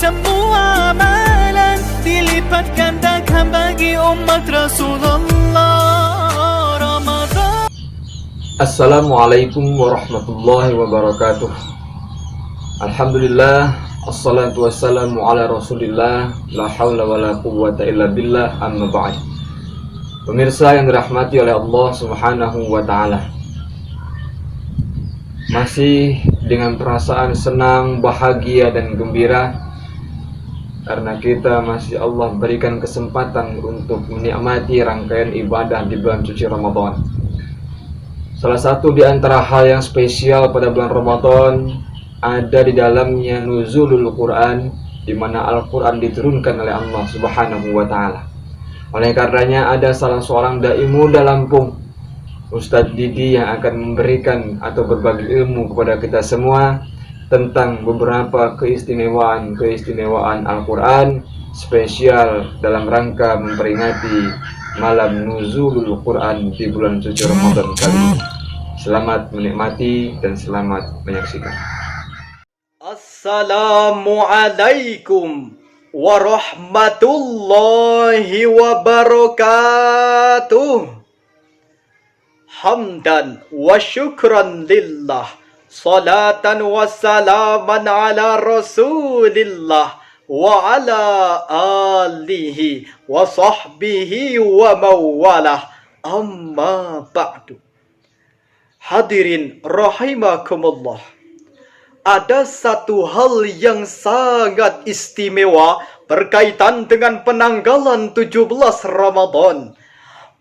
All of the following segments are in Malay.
semua amalan dilipat gandakan bagi umat Rasulullah Ramadan. Assalamualaikum warahmatullahi wabarakatuh. Alhamdulillah, assalatu wassalamu ala rasulillah, la hawla wa la quwwata illa billah, amma ba'd. Pemirsa yang dirahmati oleh Allah subhanahu wa ta'ala, masih dengan perasaan senang, bahagia dan gembira karena kita masih Allah berikan kesempatan untuk menikmati rangkaian ibadah di bulan suci Ramadan. Salah satu di antara hal yang spesial pada bulan Ramadan ada di dalamnya nuzulul Quran, di mana Al-Quran diturunkan oleh Allah subhanahu wa ta'ala. Oleh karenanya ada salah seorang dai muda Lampung, Ustadz Didi, yang akan memberikan atau berbagi ilmu kepada kita semua tentang beberapa keistimewaan Al-Quran spesial dalam rangka memperingati malam nuzulul Quran di bulan suci Ramadan kali ini. Selamat menikmati dan selamat menyaksikan. Assalamualaikum warahmatullahi wabarakatuh. Hamdan wa syukran lillah, salatan wa salaman ala rasulillah wa ala alihi wa sahbihi wa mawalah, amma ba'du. Hadirin rahimakumullah, ada satu hal yang sangat istimewa berkaitan dengan penanggalan 17 Ramadan.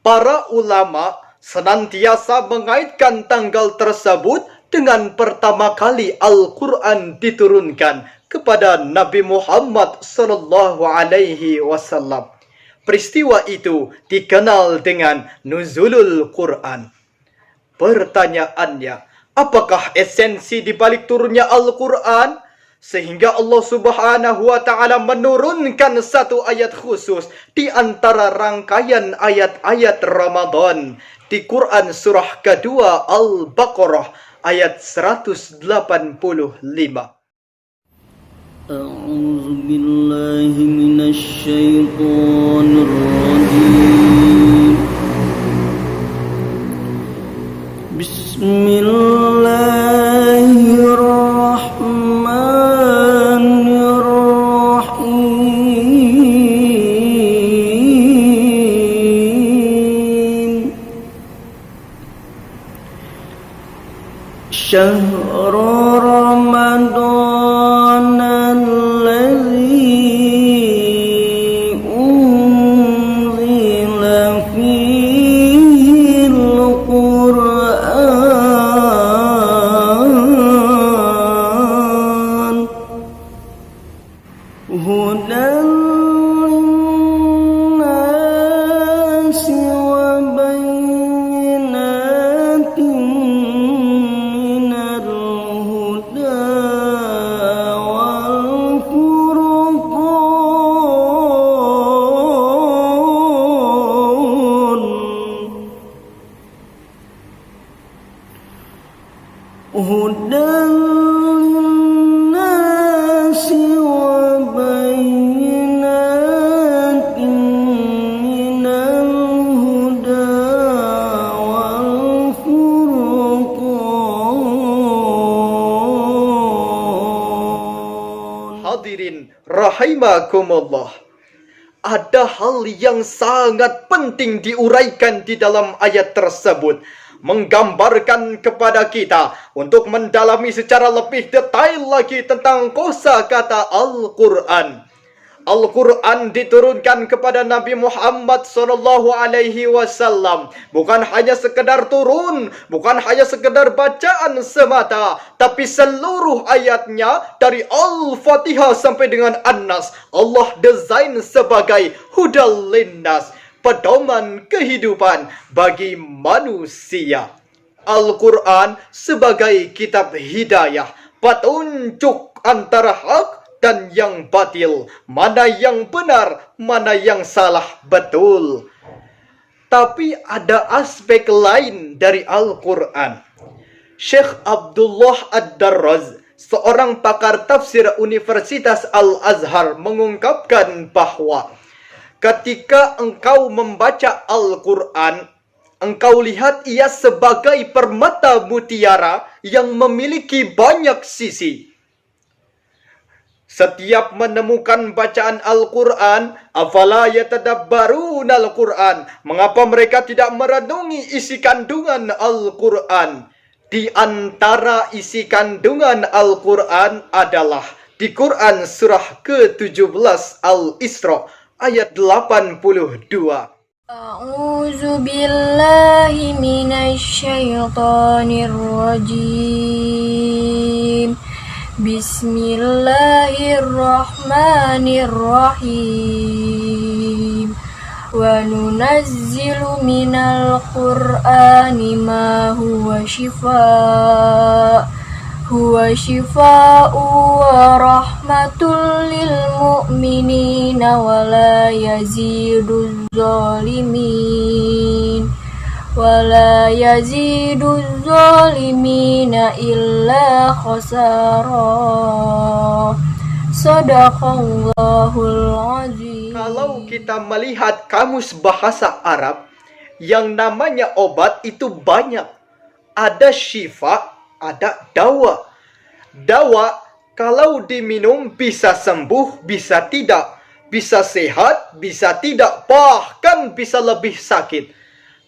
Para ulama senantiasa mengaitkan tanggal tersebut dengan pertama kali Al-Quran diturunkan kepada Nabi Muhammad sallallahu alaihi wasallam. Peristiwa itu dikenal dengan nuzulul Quran. Pertanyaannya, apakah esensi di balik turunnya Al-Quran sehingga Allah subhanahu wa ta'ala menurunkan satu ayat khusus di antara rangkaian ayat-ayat Ramadan di Quran surah kedua Al-Baqarah ayat 185. A'udzu billahi minasy syaithanir rajim. Bismillahirrahmanirrahim. Syahrul Ramadan alladzi unzila fihi al-Qur'an hudan linnasi wa bayyinatin minal huda wal furqan hudan linnasi wa bayyinatin minal huda wal furqan. Hadirin rahimakumullah, ada hal yang sangat penting diuraikan di dalam ayat tersebut, menggambarkan kepada kita untuk mendalami secara lebih detail lagi tentang kosakata Al-Quran. Al-Quran diturunkan kepada Nabi Muhammad sallallahu alaihi wasallam bukan hanya sekedar turun, bukan hanya sekedar bacaan semata, tapi seluruh ayatnya dari Al-Fatihah sampai dengan An-Nas Allah desain sebagai hudal linnas, pedoman kehidupan bagi manusia. Al-Quran sebagai kitab hidayah, petunjuk antara hak dan yang batil, mana yang benar, mana yang salah betul. Tapi ada aspek lain dari Al-Quran. Syekh Abdullah Ad-Darraz, seorang pakar tafsir Universitas Al-Azhar mengungkapkan bahwa ketika engkau membaca Al-Quran, engkau lihat ia sebagai permata mutiara yang memiliki banyak sisi. Setiap menemukan bacaan Al-Quran, afala yatadabbaruna Al-Quran, mengapa mereka tidak merenungi isi kandungan Al-Quran? Di antara isi kandungan Al-Quran adalah di Quran surah ke-17 Al-Isra ayat 82. A'udzu billahi minasy syaithanir rajim. Bismillahirrahmanirrahim. Wa nunazzilu minal qur'ani ma huwa shifaa'u wa rahmatul lil mu'minina wa la yaziduz zalimina illa khasara. Shadaqallahul azim. Kalau kita melihat kamus bahasa Arab, yang namanya obat itu banyak. Ada syifa, ada dawa. Dawa kalau diminum bisa sembuh, bisa tidak. Bisa sehat, bisa tidak. Bahkan bisa lebih sakit.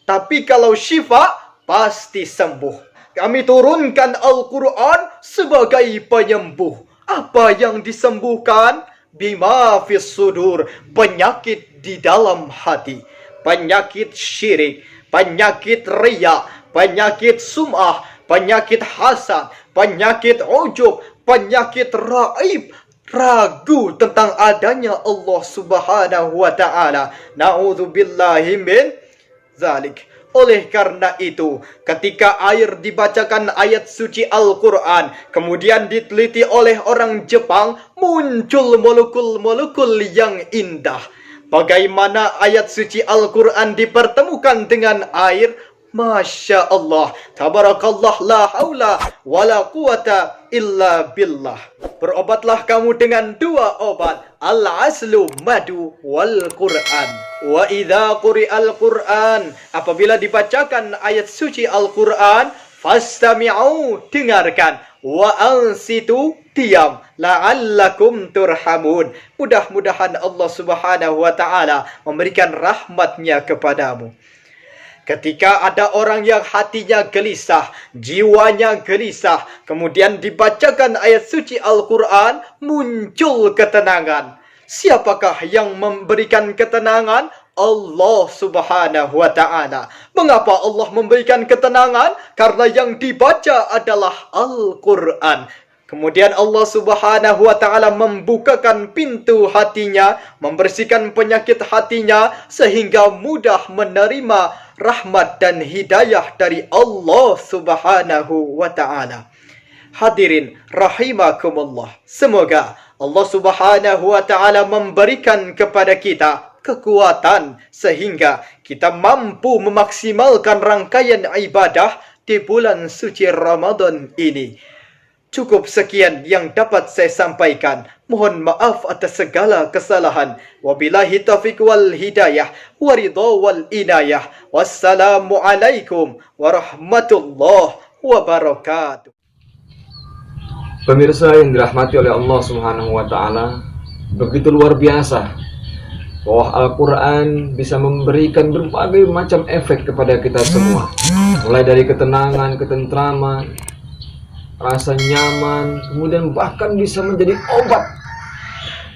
Tapi kalau syifa, pasti sembuh. Kami turunkan Al-Quran sebagai penyembuh. Apa yang disembuhkan? Bima fis sudur, penyakit di dalam hati. Penyakit syirik, penyakit riya, penyakit sum'ah, penyakit hasad, penyakit ujub, penyakit raib, ragu tentang adanya Allah Subhanahu wa ta'ala. Na'udzubillahi min zalik. Oleh karena itu, ketika air dibacakan ayat suci Al-Quran, kemudian diteliti oleh orang Jepang, muncul molekul-molekul yang indah. Bagaimana ayat suci Al-Quran dipertemukan dengan air? Masya Allah, tabarakallah, la haula wa la quwata illa billah. Berobatlah kamu dengan dua obat, al-aslu madu wal Quran. Wa idza quri'al Quran, apabila dibacakan ayat suci Al-Quran, fastami'u, dengarkan, wa ansitu, diam, la'allakum turhamun. Mudah-mudahan Allah Subhanahu wa ta'ala memberikan rahmatnya kepadamu. Ketika ada orang yang hatinya gelisah, jiwanya gelisah, kemudian dibacakan ayat suci Al-Quran, muncul ketenangan. Siapakah yang memberikan ketenangan? Allah Subhanahu wa ta'ala. Mengapa Allah memberikan ketenangan? Karena yang dibaca adalah Al-Quran. Kemudian Allah Subhanahu wa ta'ala membukakan pintu hatinya, membersihkan penyakit hatinya, sehingga mudah menerima rahmat dan hidayah dari Allah Subhanahu wa ta'ala. Hadirin rahimakumullah. Semoga Allah Subhanahu wa ta'ala memberikan kepada kita kekuatan sehingga kita mampu memaksimalkan rangkaian ibadah di bulan suci Ramadan ini. Cukup sekian yang dapat saya sampaikan. Mohon maaf atas segala kesalahan. Wabillahi taufiq wal hidayah, waridha wal inayah. Wassalamualaikum warahmatullahi wabarakatuh. Pemirsa yang dirahmati oleh Allah Subhanahu wa ta'ala, begitu luar biasa bahwa Al-Quran bisa memberikan berbagai macam efek kepada kita semua. Mulai dari ketenangan, ketentraman, rasa nyaman, kemudian bahkan bisa menjadi obat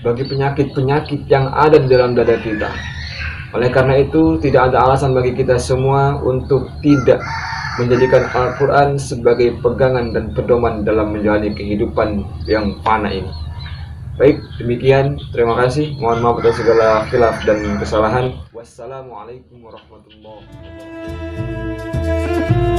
bagi penyakit-penyakit yang ada di dalam dada kita. Oleh karena itu, tidak ada alasan bagi kita semua untuk tidak menjadikan Al-Quran sebagai pegangan dan pedoman dalam menjalani kehidupan yang fana ini. Baik, demikian. Terima kasih. Mohon maaf atas segala khilaf dan kesalahan. Wassalamualaikum warahmatullahi wabarakatuh.